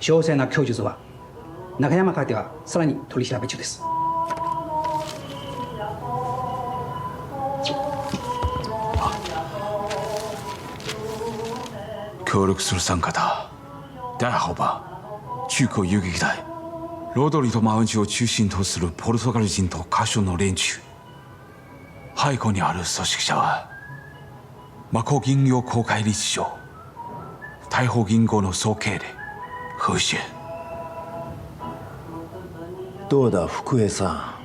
詳細な供述は中山からではさらに取り調べ中です。協力する参加だ。大好吧。中国游撃隊、ロドリとマウンジを中心とするポルトガル人とカショの連中。背後にある組織者は、マコ銀行公開理事長、大宝銀行の総経理、何氏。どうだ福江さ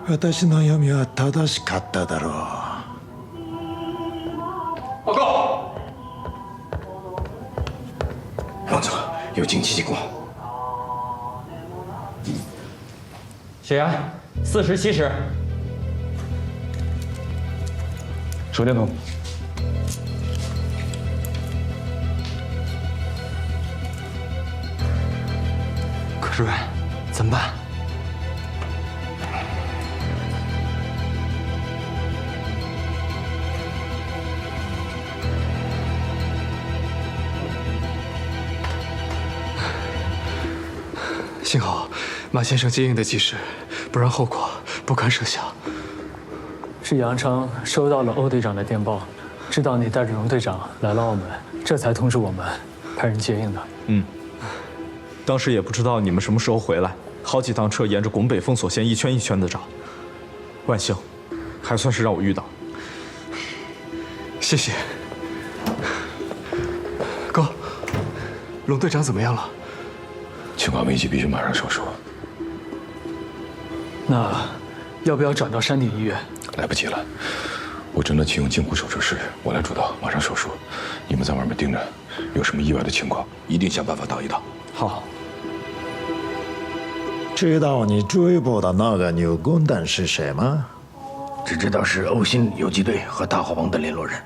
ん、私の読みは正しかっただろう。报告，王总有紧急情况。血压40、70。手电筒。可是，怎么办？幸好马先生接应的及时，不然后果不堪设想。是杨昌收到了欧队长的电报，知道你带着荣队长来了澳门，这才通知我们派人接应的。当时也不知道你们什么时候回来，好几趟车沿着拱北封锁线一圈一圈的找，万幸，还算是让我遇到。谢谢，哥，龙队长怎么样了？情况危急，必须马上手术。那要不要转到山顶医院？来不及了，我只能启用镜湖手术室，我来主导，马上手术。你们在外面盯着，有什么意外的情况，一定想办法挡一挡。好。知道你追捕的那个牛滚蛋是谁吗？只知道是欧新游击队和大号帮的联络人。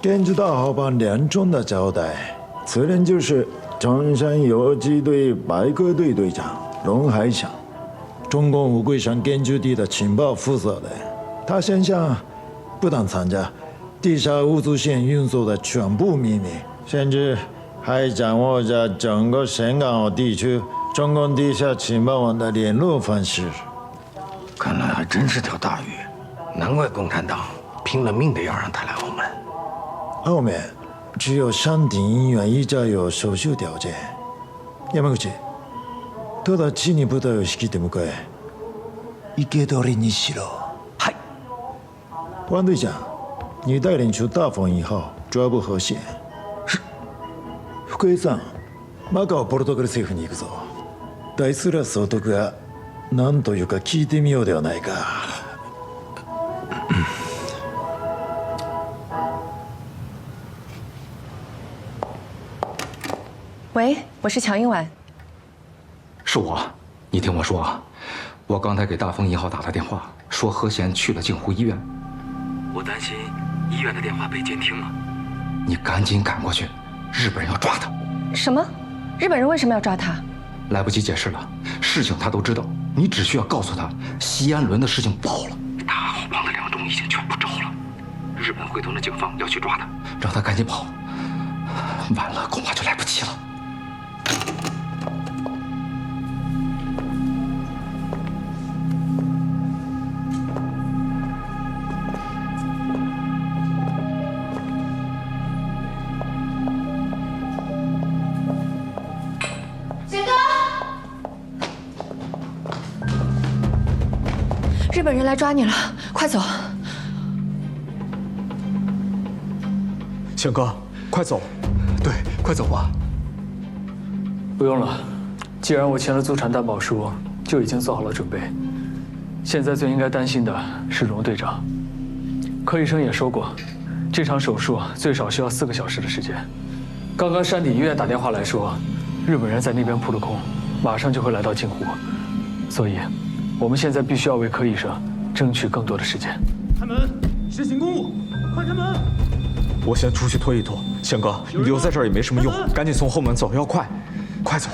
根据大号帮连中的交代，此人就是中山游击队白鸽队队长龙海祥，中共乌龟山根据地的情报负责人。他现下不但参加地下物资线运作的全部秘密，甚至还掌握着整个深港澳地区中共地下情报网的联络方式。看来还真是条大鱼，难怪共产党拼了命的要让他来澳门。澳门只有山顶医院一家有手术条件。山口、直ちに部隊を率いて向かえ。生け捕りにしろ。嗨，王队长，你带领出大风1号，抓捕河线。是。福江さん、マカオポルトガル政府に行くぞ。ダイスラ総督が何というか聞いてみようではないか。喂，我是乔英婉。是我，你听我说啊，我刚才给大丰1号打了电话，说何贤去了镜湖医院。我担心医院的电话被监听了，你赶紧赶过去，日本人要抓他。什么？日本人为什么要抓他？来不及解释了，事情他都知道，你只需要告诉他西安轮的事情爆了，大号帮的2中已经全部招了，日本会同的警方要去抓他，让他赶紧跑，晚了恐怕就来不及了。日本人来抓你了，快走！贤哥，快走！对，快走吧。不用了，既然我签了租产担保书，就已经做好了准备。现在最应该担心的是荣队长。柯医生也说过，这场手术最少需要4个小时的时间。刚刚山顶医院打电话来说，日本人在那边扑了空，马上就会来到镜湖，所以我们现在必须要为柯医生争取更多的时间。开门，实行公务，快开门！我先出去拖一拖，贤哥，你留在这儿也没什么用，赶紧从后门走，要快，快走！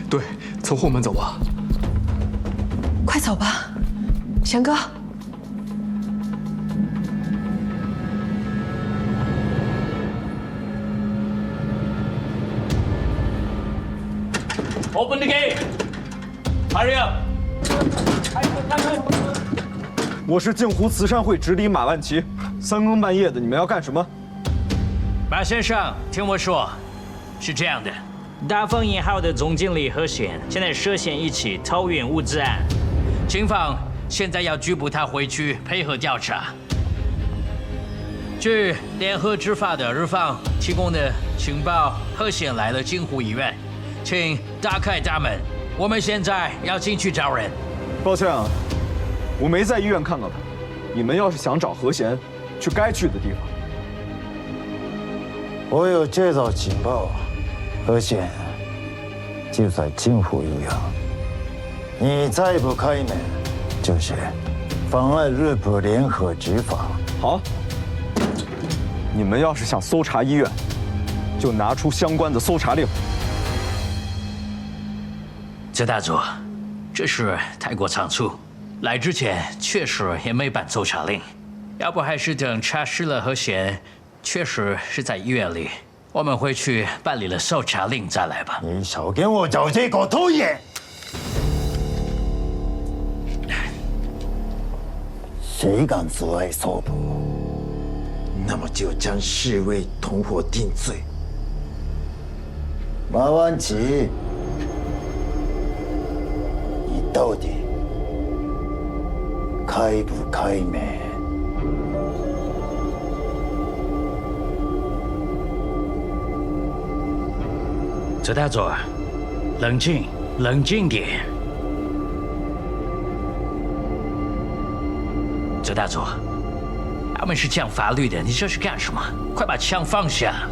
对，从后门走吧。快走吧，贤哥。Open the gate. Hurry up. 我是镜湖慈善会直隶马万奇，三更半夜的，你们要干什么？马先生，听我说，是这样的，大丰银号的总经理何显现在涉嫌一起偷运物资案，警方现在要拘捕他回去配合调查。据联合执法的日方提供的情报，何显来了镜湖医院，请打开大门，我们现在要进去找人。抱歉啊，我没在医院看到他。你们要是想找何贤，去该去的地方。我有接到情报，何贤就在镜湖医院。你再不开门，就是妨碍日本联合执法。好，你们要是想搜查医院，就拿出相关的搜查令。这大佐，这事太过仓促，来之前确实也没办搜查令，要不还是等查实了何贤确实是在医院里，我们回去办理了搜查令再来吧。你少跟我找这个拖延！谁敢阻碍搜捕，那么就将视为同伙定罪。马万奇，你到底开不开门？这大佐，冷静，冷静点。这大佐，他们是讲法律的，你这是干什么？快把枪放下！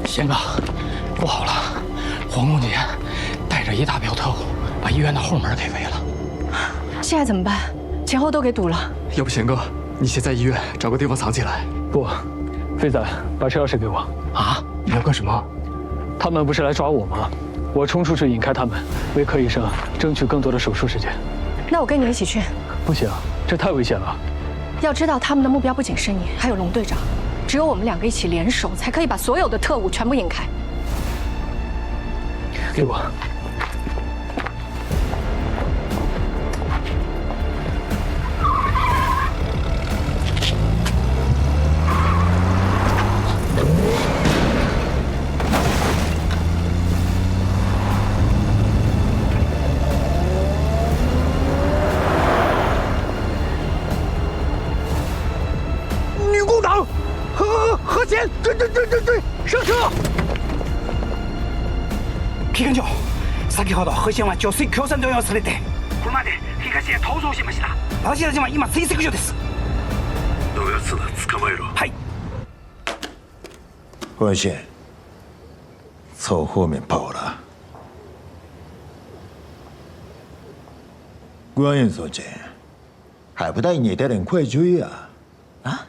贤哥，不好了，黄公杰带着一大票特务，把医院的后门给围了。现在怎么办？前后都给堵了。要不贤哥，你先在医院找个地方藏起来。不，飞仔，把车钥匙给我。啊？你要干什么？他们不是来抓我吗？我冲出去引开他们，为柯医生争取更多的手术时间。那我跟你一起去。不行，这太危险了。要知道，他们的目标不仅是你，还有龙队长。只有我们两个一起联手，才可以把所有的特务全部引开。给我。女共党，何贤，追，上车！機関長、先ほど何賢は女性共産党用されて、車で東へ逃走しました。私たちは今追跡中です。どやつだ、捕まえろ。はい。何贤，从后面跑了。关院所长，还不带你的人快追啊！啊？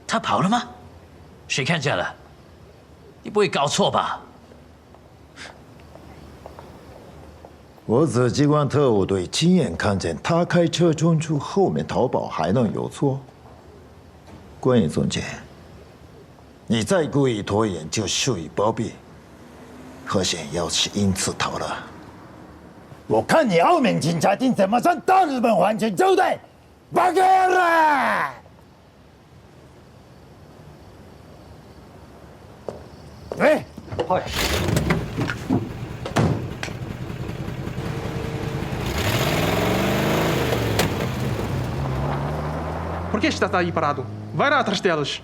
他跑了吗？谁看见了？你不会搞错吧？我紫机关特务队亲眼看见他开车冲出后面逃跑，还能有错？关院总监，你再故意拖延就属于包庇。何贤要是因此逃了，我看你澳门警察厅怎么向大日本皇权交代！バカ野郎！哎，はい。Por que está aí parado? Vai lá atrás delas.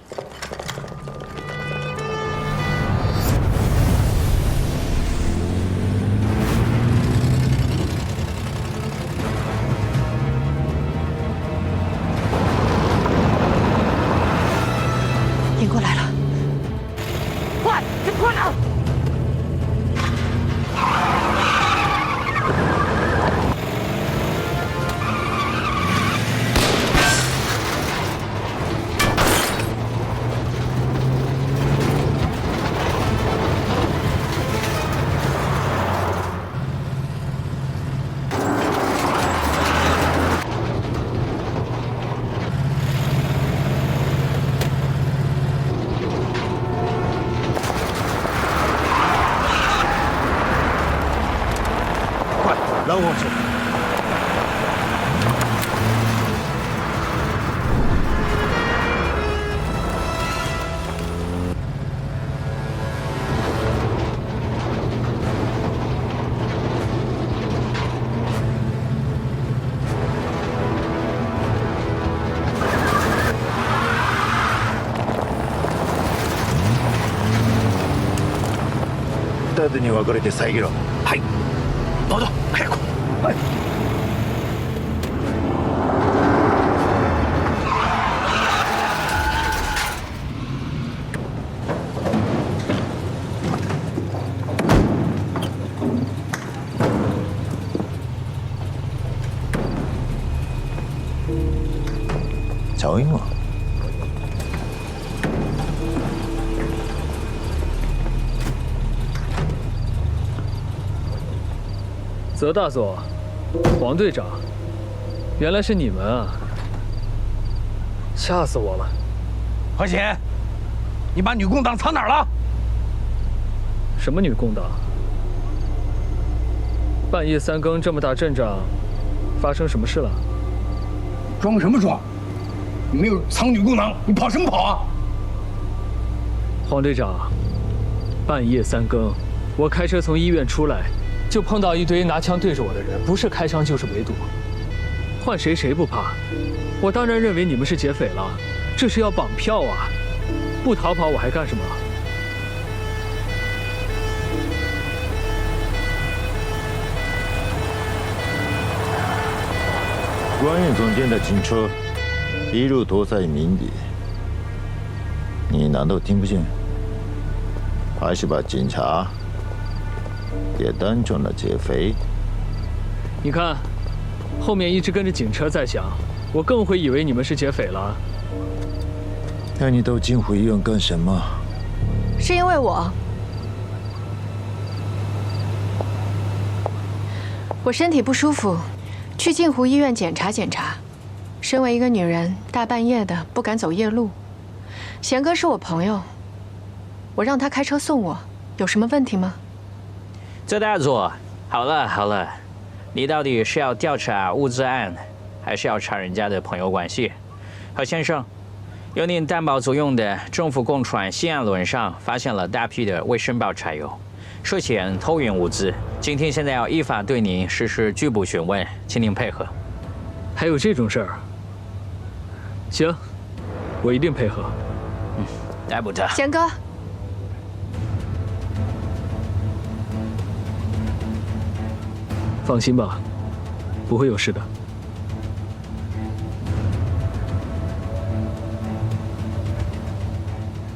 过去。二手に分かれて遮ろう。はい。どうぞ早く。はい。赵英啊，泽大佐，黄队长，原来是你们啊！吓死我了！何贤，你把女共党藏哪儿了？什么女共党？半夜三更这么大阵仗，发生什么事了？装什么装？你没有藏女共党，你跑什么跑啊？黄队长，半夜三更，我开车从医院出来。就碰到一堆拿枪对着我的人，不是开枪就是围堵，换谁不怕。我当然认为你们是劫匪了，这是要绑票啊！不逃跑我还干什么？关院总监的警车一路躲在民里，你难道听不见？还是把警察也当成了劫匪？你看，后面一直跟着警车在响，我更会以为你们是劫匪了。那你到金湖医院干什么？是因为我身体不舒服，去镜湖医院检查检查。身为一个女人，大半夜的不敢走夜路。贤哥是我朋友，我让他开车送我，有什么问题吗？泽大佐，好了，你到底是要调查物资案，还是要查人家的朋友关系？何先生，由您担保作用的政府共船西岸轮上发现了大批的未申报柴油，涉嫌偷运物资。今天现在要依法对您实施拘捕询问，请您配合。还有这种事儿？行，我一定配合。逮捕他。贤哥。放心吧，不会有事的。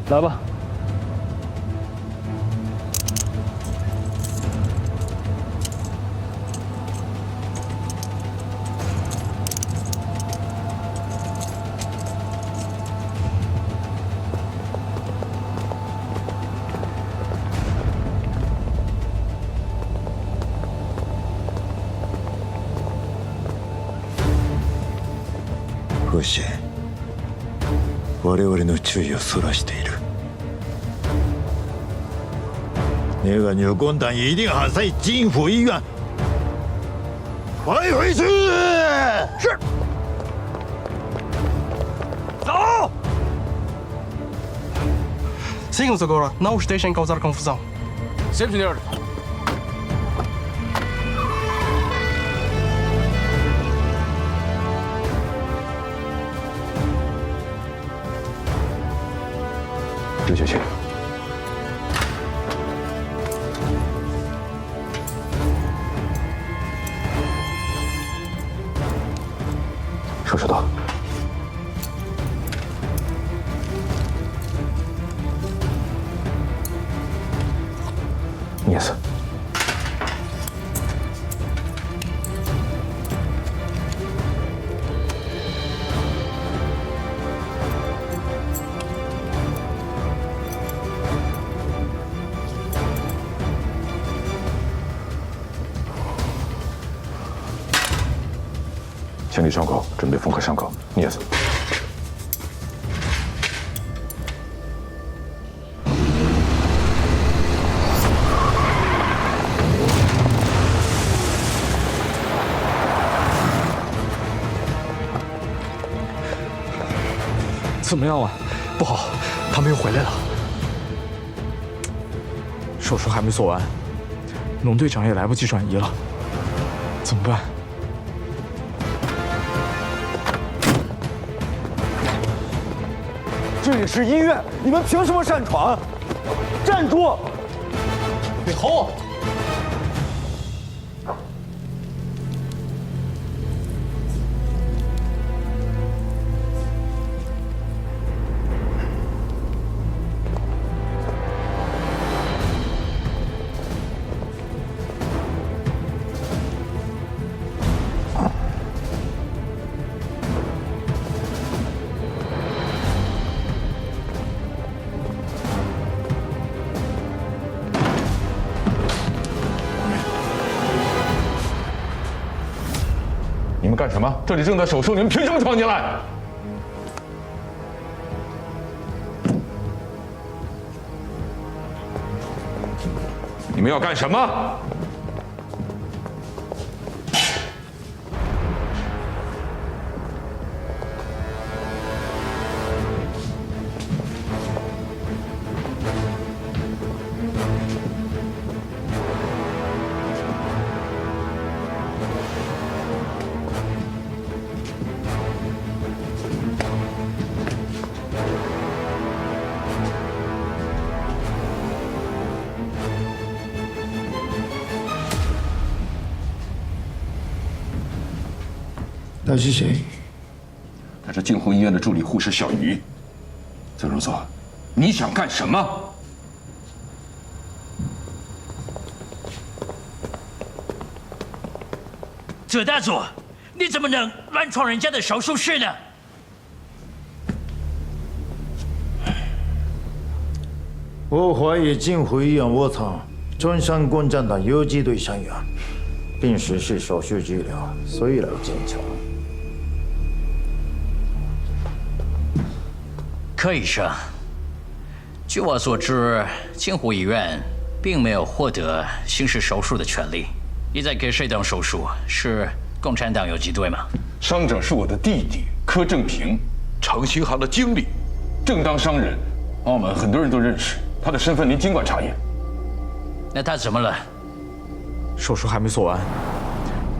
来吧。不行，我々の注意をそらしている。那个女共党一定还在金湖医院，快回去！是。走。Seguimos agora. Não os deixem causar confusão. Sempre senhor. 直接去。手术刀。捏死。清理伤口，准备缝合伤口，捏死。怎么样啊？不好，他们又回来了。手术还没做完，龙队长也来不及转移了，怎么办？这里是医院，你们凭什么擅闯？站住！别吼！你们干什么？这里正在手术，你们凭什么闯进来？你们要干什么？他是谁？他是静湖医院的助理护士小鱼。曾荣佐，你想干什么？左大佐，你怎么能乱闯人家的手术室呢？我怀疑静湖医院窝藏中山共产党游击队成员，并实施手术治疗，所以来检查。柯医生，据我所知，静湖医院并没有获得行使手术的权利。你在给谁动手术？是共产党游击队吗？伤者是我的弟弟柯正平，长兴行的经理，正当商人，澳门很多人都认识，他的身份您尽管查验。那他怎么了？手术还没做完，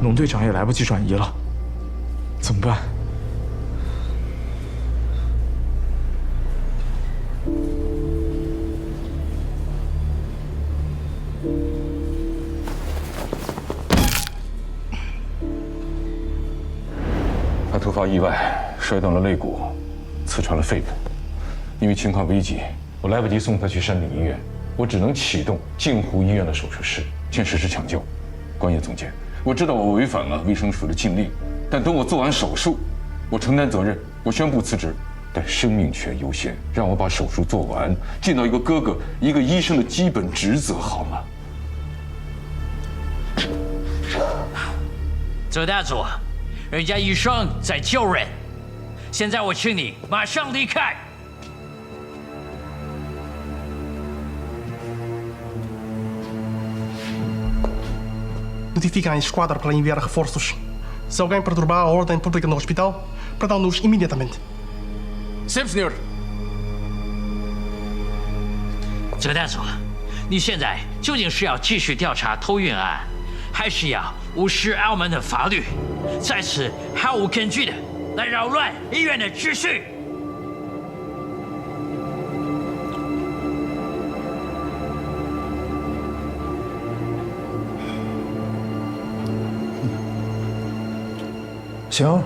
龙队长也来不及转移了，怎么办？他突发意外，摔断了肋骨，刺穿了肺部。因为情况危急，我来不及送他去山顶医院，我只能启动静湖医院的手术室，先实施抢救。关叶总监，我知道我违反了卫生署的禁令，但等我做完手术，我承担责任，我宣布辞职。但生命权优先，让我把手术做完，尽到一个哥哥、一个医生的基本职责，好吗？左大佐，人家医生在救人，现在我请你马上离开。Notifica a esquadra para enviar reforços. Se alguém perturbar a ordem pública no hospital, prendam-nos imediatamente. Sim, senhor. 左大佐，你现在究竟是要继续调查偷运案，还是要无视澳门的法律，在此毫无根据的来扰乱医院的秩序？行，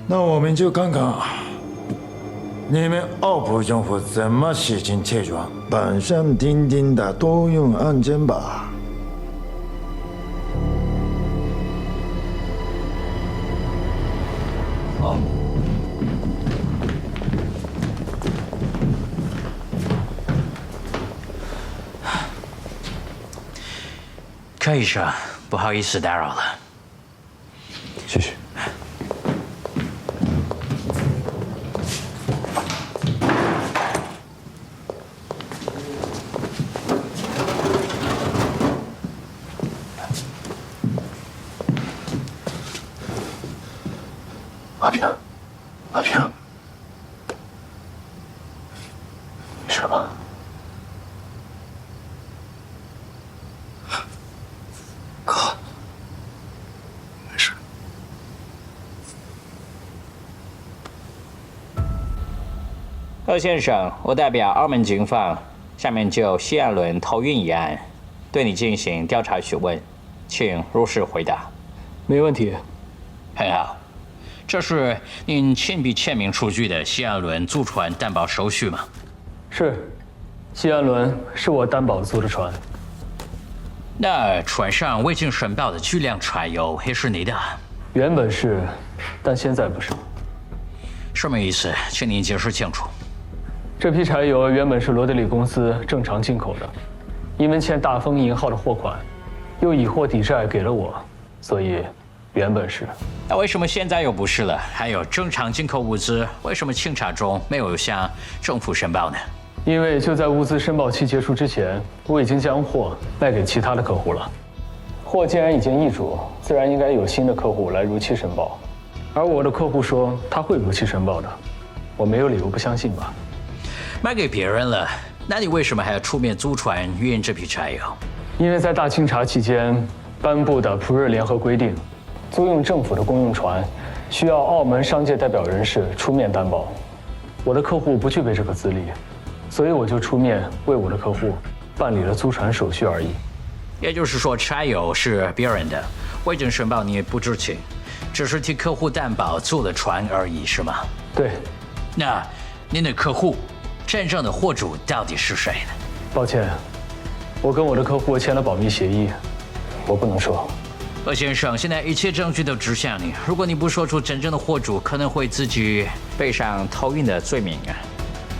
那我们就看看你们澳葡政府怎么实行这桩板上钉钉的偷运案件吧。好。柯医生，不好意思打扰了。谢谢。阿平，阿平。事吧？哥，没事。鄂先生，我代表澳门警方，下面就谢安伦逃运一案，对你进行调查询问，请如实回答。没问题。很好，这是您亲笔签名出具的谢安伦租船担保手续吗？是，谢安伦是我担保租的船。那船上未经申报的巨量柴油也是你的？原本是，但现在不是。什么意思？请您解释清楚。这批柴油原本是罗德里公司正常进口的，因为欠大丰银号的货款，又以货抵债给了我，所以原本是。那为什么现在又不是了？还有正常进口物资，为什么清查中没有向政府申报呢？因为就在物资申报期结束之前，我已经将货卖给其他的客户了。货既然已经易主，自然应该有新的客户来如期申报。而我的客户说他会如期申报的，我没有理由不相信吧？卖给别人了，那你为什么还要出面租船运这批柴油？因为在大清查期间颁布的普日联合规定，租用政府的公用船，需要澳门商界代表人士出面担保。我的客户不具备这个资历，所以我就出面为我的客户办理了租船手续而已。也就是说，柴油是别人的，未经申报你也不知情，只是替客户担保租了船而已，是吗？对。那您的客户真正的货主到底是谁呢？抱歉，我跟我的客户签了保密协议，我不能说。鄂先生，现在一切证据都指向你，如果你不说出真正的货主，可能会自己背上偷运的罪名啊。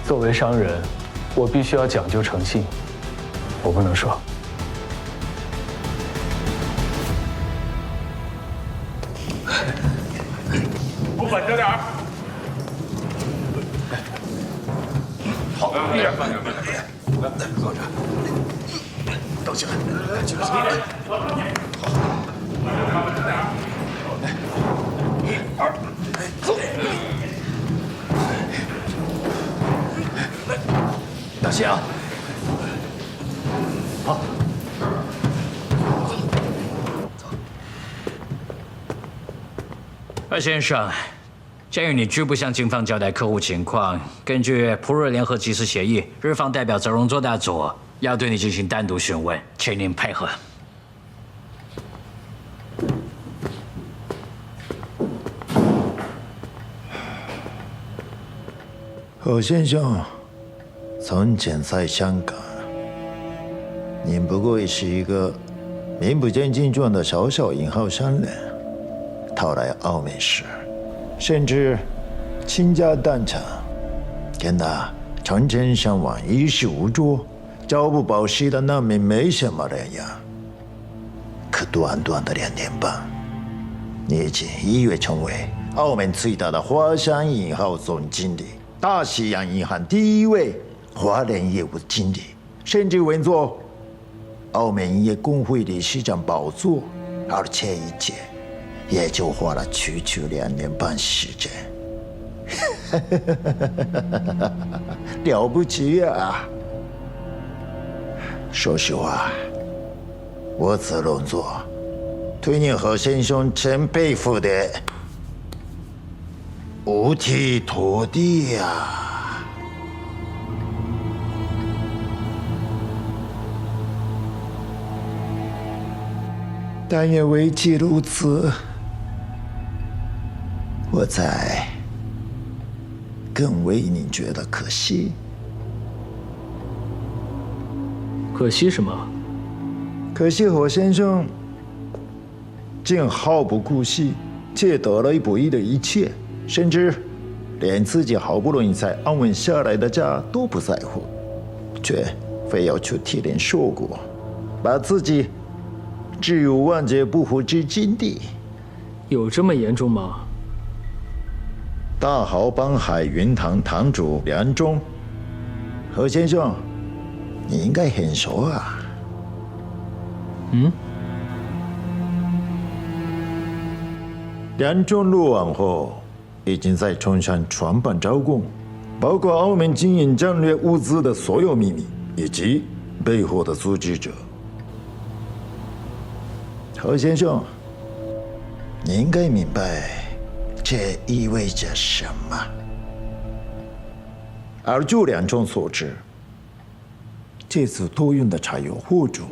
作为商人，我必须要讲究诚信，我不能说。不稳着点儿。好，慢点，慢点，慢点。来，坐着。倒起来，起来，起来。好。慢着点儿。1、2，走。大西洋。好。鄂先生，鉴于你拒不向警方交代客户情况，根据普日联合集思协议，日方代表泽荣作大佐要对你进行单独询问，请您配合。何先生，从前在香港，您不过是一个名不见经传的小小银号商人，逃来澳门时，甚至倾家荡产，跟那成千上万、衣食无着、朝不保夕的难民没什么两样。可短短的2年半，你已经一跃成为澳门最大的华商银号总经理。大西洋银行第1位华人业务经理，甚至稳坐澳门营业工会理事长宝座，而且一切也就花了区2年半时间。了不起啊！说实话，我此动作对你何先生真佩服的五体投地呀！但也唯其如此，我才更为你觉得可惜。可惜什么？可惜何先生竟毫不顾惜，借得来不易的一切，甚至连自己好不容易才安稳下来的家都不在乎，却非要去替人受苦，把自己置入万劫不复之境地。有这么严重吗？大豪帮海云堂堂主梁忠，何先生，你应该很熟啊。梁忠落网后，已经在冲上船板招供，包括澳门经营战略物资的所有秘密，以及背后的组织者。何先生，你应该明白这意味着什么。而就两众所知，这次托运的柴油货主，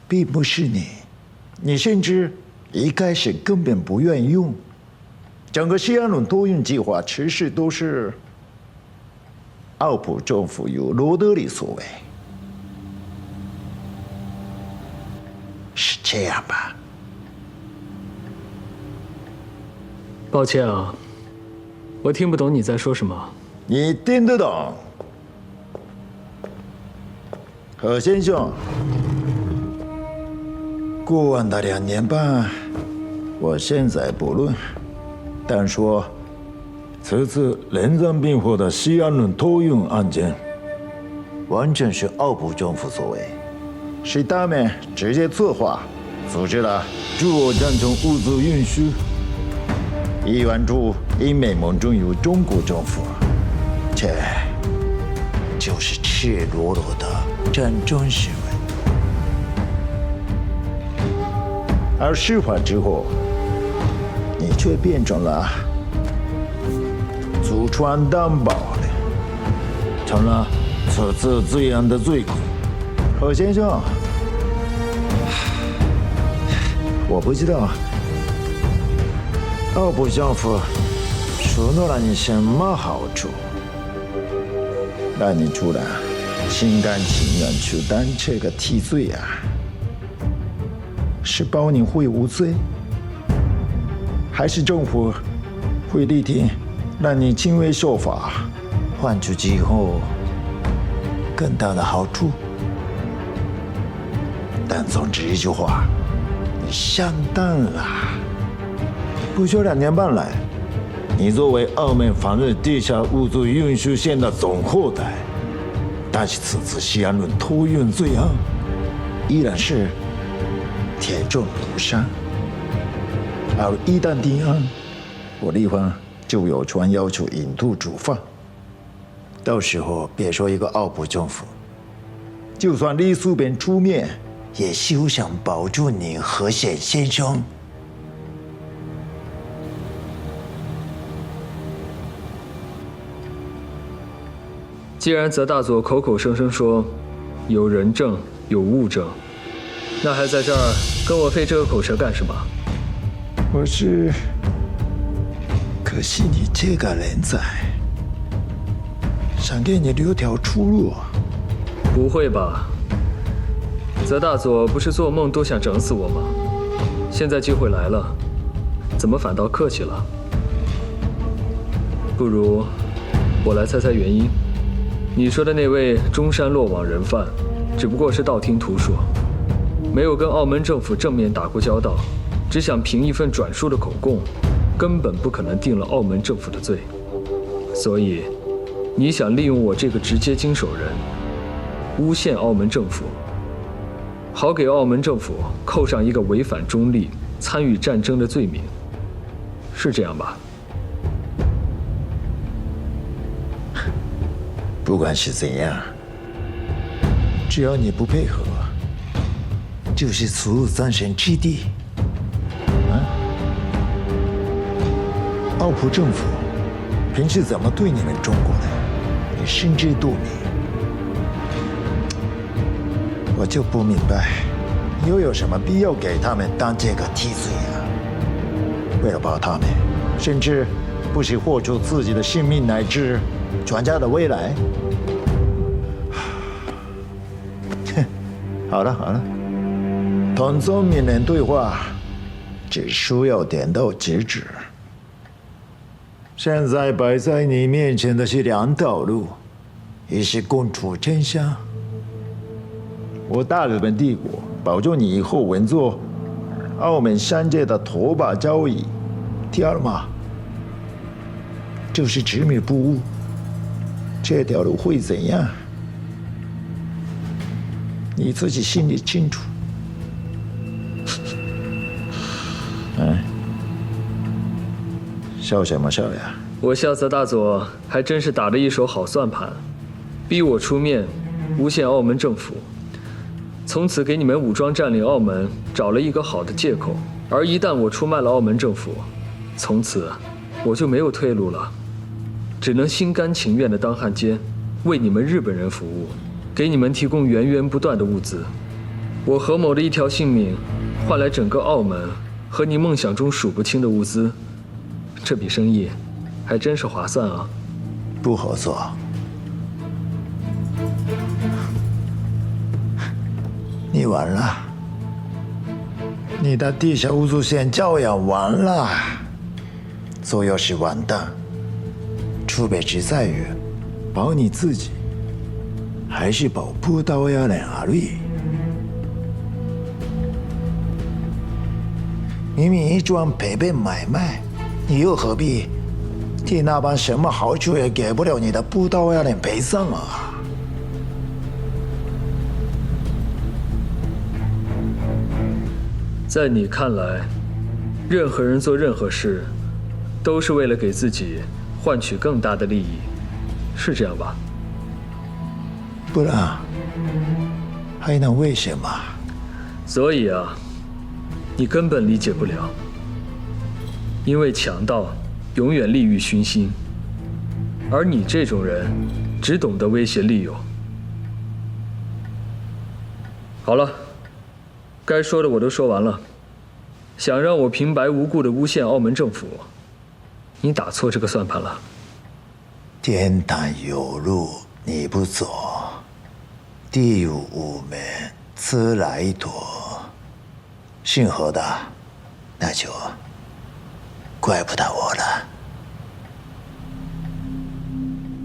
并不是你，你甚至一开始根本不愿意用。整个西安轮托运计划其实都是澳葡政府由罗德里所为，是这样吧？抱歉啊，我听不懂你在说什么。你听得懂？何先生，过往的2年半，我现在不论。但说，此次人赃并获的西安轮托运案件，完全是澳葡政府所为，是他们直接策划、组织了驻俄战争物资运输，以援助英美盟军与中国政府。这就是赤裸裸的战争行为。而事发之后，你却变成了祖传担保的，成了此次罪案的罪魁。何先生，我不知道澳葡政府承诺了你什么好处，让你突然心甘情愿去担这个替罪啊？是保你会无罪？还是政府会力挺，让你轻微受罚，换取今后更大的好处？但总之一句话，你上当了。不说2年半来，你作为澳门防日地下物资运输线的总后台，但是此次西安轮托运罪案，依然是铁证如山。而一旦定案，我立方就有权要求引渡主犯。到时候别说一个澳葡政府，就算李素斌出面，也休想保住你何显先生。既然泽大佐口口声声说有人证有物证，那还在这儿跟我费这个口舌干什么？我是可惜你这个人才，想给你留条出路。不会吧？泽大佐不是做梦都想整死我吗？现在机会来了，怎么反倒客气了？不如我来猜猜原因。你说的那位中山落网人犯，只不过是道听途说，没有跟澳门政府正面打过交道，只想凭一份转述的口供，根本不可能定了澳门政府的罪。所以，你想利用我这个直接经手人，诬陷澳门政府，好给澳门政府扣上一个违反中立、参与战争的罪名，是这样吧？不管是怎样，只要你不配合，就是除恶三神之地。澳葡政府平时怎么对你们中国的，你心知肚明。我就不明白，又有什么必要给他们当这个替罪啊？为了保他们，甚至不惜豁出自己的性命乃至全家的未来。好了好了，同宗民人对话，只需要点到即止。现在摆在你面前的是2条路，一是供出真相，我大日本帝国保证你以后稳坐澳门山界的头把交椅；第二嘛，就是执迷不悟。这条路会怎样？你自己心里清楚。笑什么笑呀？我夏泽大佐还真是打了一手好算盘，逼我出面诬陷澳门政府，从此给你们武装占领澳门找了一个好的借口。而一旦我出卖了澳门政府，从此我就没有退路了，只能心甘情愿地当汉奸，为你们日本人服务，给你们提供源源不断的物资。我何某的一条性命，换来整个澳门和你梦想中数不清的物资，这笔生意还真是划算啊！不合作，你完了，你的地下物资线照样完了。做要是完蛋，区别只在于保你自己，还是保葡萄牙人而已。明明一桩赔本买卖，你又何必替那帮什么好处也给不了你的葡萄牙人赔偿啊？在你看来，任何人做任何事，都是为了给自己换取更大的利益，是这样吧？不然还能为什么？所以啊，你根本理解不了，因为强盗永远利欲熏心，而你这种人只懂得威胁利诱。好了，该说的我都说完了。想让我平白无故的诬陷澳门政府，你打错这个算盘了。天堂有路你不走，地狱无门自来躲。姓何的，那就怪不得我了。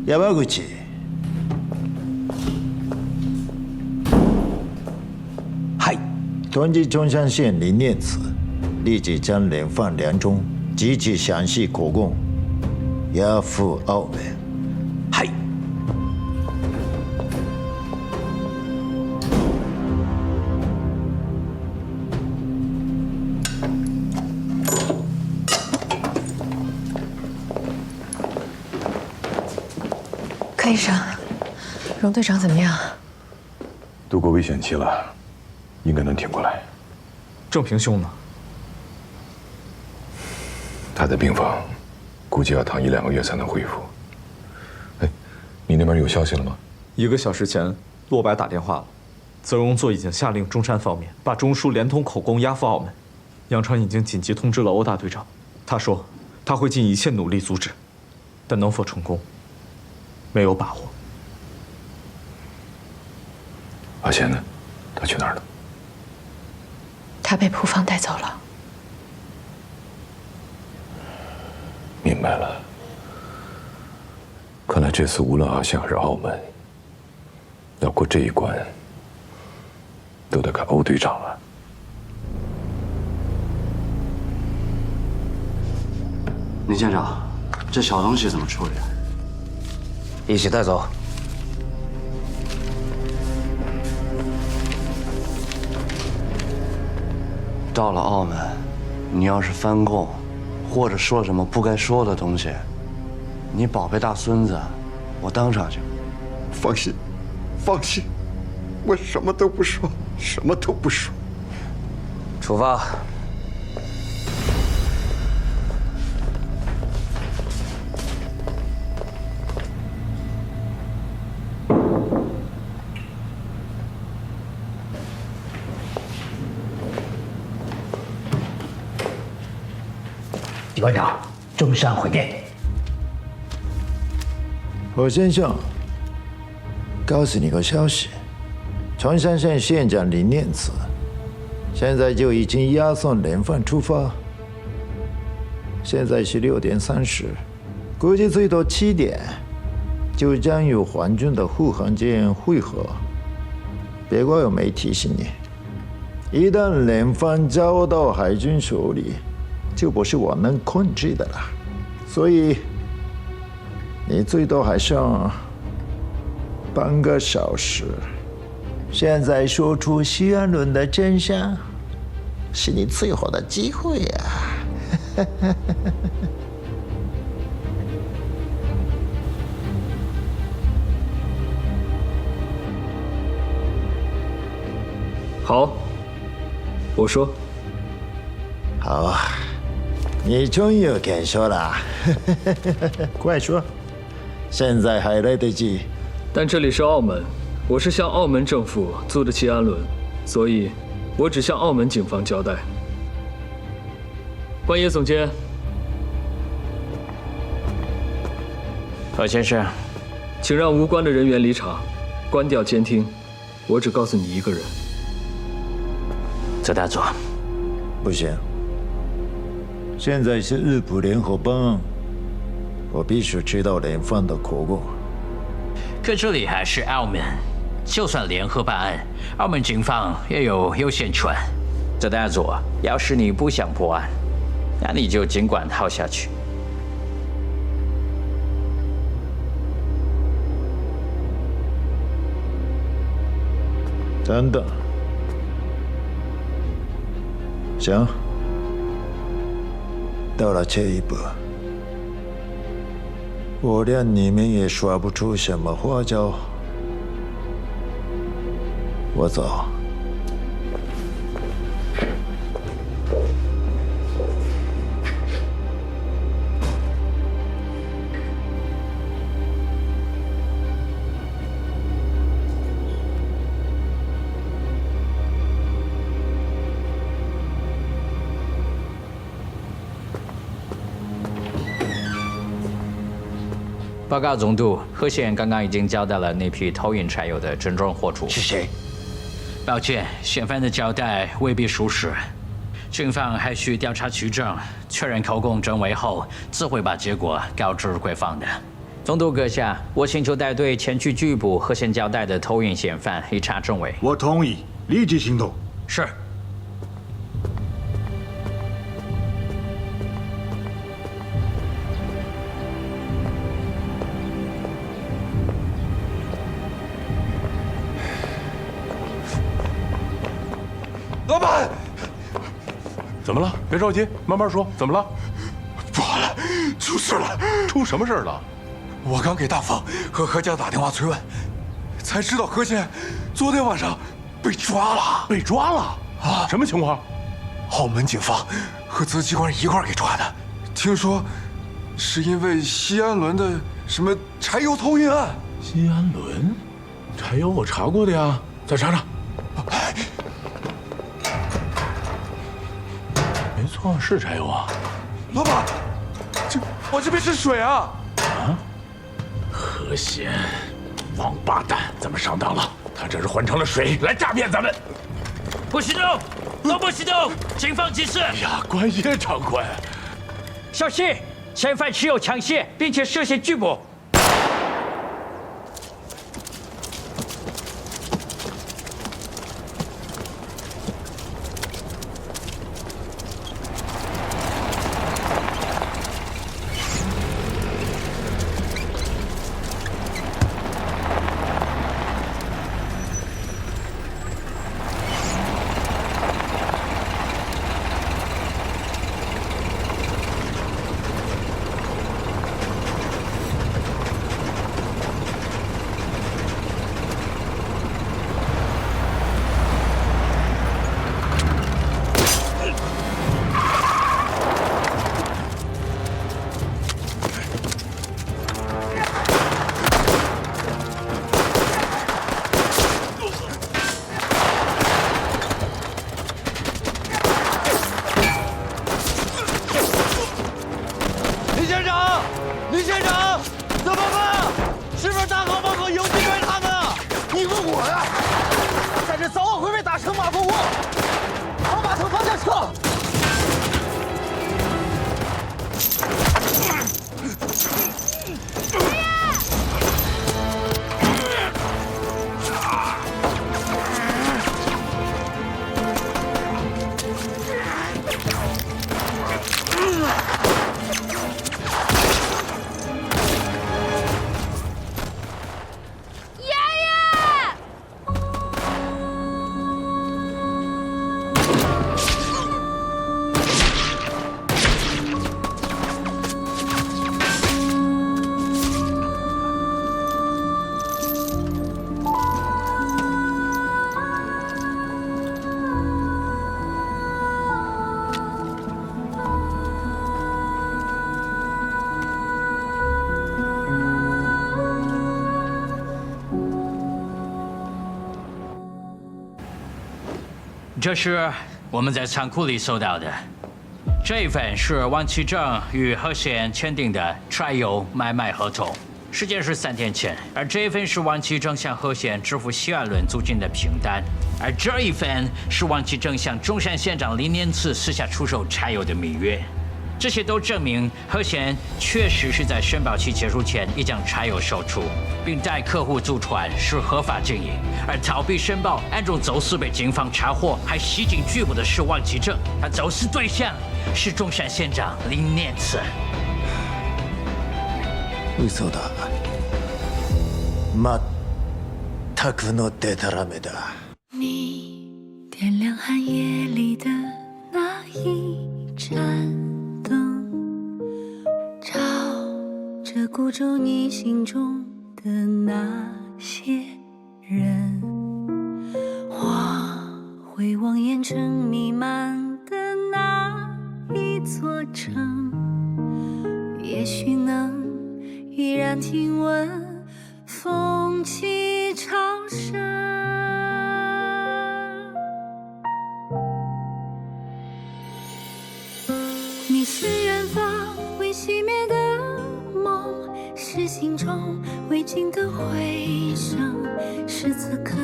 山口。はい。通知中山县林念慈，立即将人犯梁中及其详细口供押赴澳门。はい。柯医生，荣队长怎么样？度过危险期了，应该能挺过来。郑平兄呢？他在病房，估计要躺1-2个月才能恢复。哎，你那边有消息了吗？1个小时前，洛白打电话了，泽荣座已经下令中山方面把中枢连同口供押赴澳门。杨川已经紧急通知了欧大队长，他说他会尽一切努力阻止，但能否成功，没有把握。阿贤呢？他去哪儿了？他被蒲芳带走了。明白了。看来这次无论阿贤还是澳门，要过这一关，都得看欧队长了。林县长，这小东西怎么处理？一起带走。到了澳门，你要是翻供，或者说什么不该说的东西，你宝贝大孙子，我当场就。放心，放心，我什么都不说，什么都不说。出发。李馆长，中山回电。何先生，告诉你个消息，崇山县县长林念慈现在就已经押送人犯出发。现在是6点30，估计最多7点就将与皇军的护航舰会合。别怪我没提醒你，一旦人犯交到海军手里，就不是我能控制的了。所以你最多还剩半个小时。现在说出西安轮的真相，是你最好的机会呀！好，我说。好啊，你终于有敢说了，快说，现在还来得及。但这里是澳门，我是向澳门政府租的齐安轮，所以我只向澳门警方交代。关野总监，何先生，请让无关的人员离场，关掉监听。我只告诉你一个人。泽大佐，不行，现在是日普联合帮，我必须知道联方的口供。可这里还是澳门，就算联合办案，澳门警方也有优先权。泽大佐，要是你不想破案，那你就尽管耗下去。真的，行，到了这一步，我连你们也说不出什么花招。我走。报告总督，何贤刚刚已经交代了那批偷运柴油的真正货主。是谁？抱歉，嫌犯的交代未必属实，警方还需调查取证，确认口供真伪后，自会把结果告知贵方的。总督阁下，我请求带队前去拘捕何贤交代的偷运嫌犯，以查证伪。我同意，立即行动。是。老板，怎么了？别着急，慢慢说。怎么了？不好了，出事了！出什么事了？我刚给大方和何家打电话催问，才知道何贤昨天晚上被抓了。被抓了啊？什么情况？澳门警方和泽机关一块给抓的，听说是因为西安轮的什么柴油偷运案。西安轮，柴油我查过的呀，再查查。没错，是柴油啊。老板，我这边是水啊！啊？何贤，王八蛋，咱们上当了，他这是换成了水来诈骗咱们。不许动，都不许动！警方指示。哎呀，官爷长官，小心，嫌犯持有枪械，并且涉嫌拒捕。李县长，怎么办？是不是大港帮和游击队他们啊？你问我呀！在这早晚会被打成马蜂窝。往码头方向撤。这是我们在仓库里收到的。这一份是王启正与何贤签订的柴油买卖合同，时间是3天前。而这一份是王启正向何贤支付西安轮租金的凭单，而这一份是王启正向中山县长林念慈私下出售柴油的密约。这些都证明何贤确实是在申报期结束前已将柴油售出，并带客户租船是合法经营。而逃避申报、暗中走私被警方查获还袭警拘捕的是王启正，他走私对象是中山县长林念慈。嘘だ。まったくのデタラメだ。你点亮寒夜里的那一盏灯，照着孤舟你心中的那些人。我会望烟尘弥漫的那一座城，也许能依然听闻风起潮生。你是远方未熄灭的梦，是心中未尽的回声，是此刻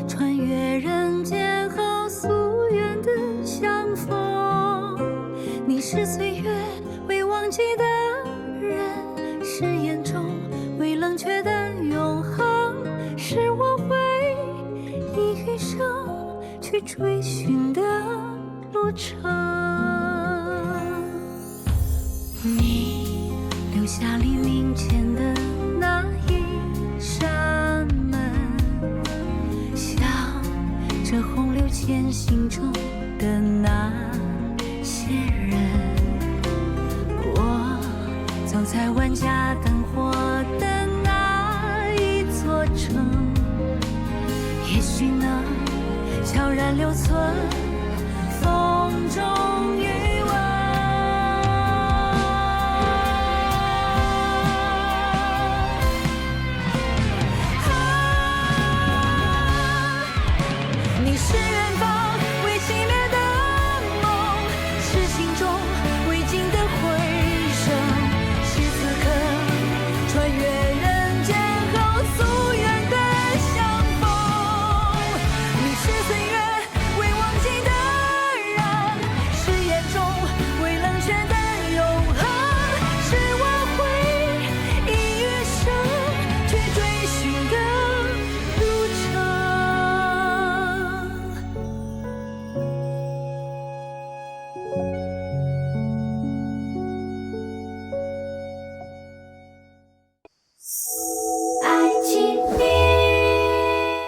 穿越人间后夙愿的相逢。你是岁月未忘记的人，是眼中未冷却的永恒，是我会以余生去追寻的路程。你留下黎明前的那一扇门，向着洪流前行中的那些人。我走在万家灯火的那一座城，也许能悄然留存风中月。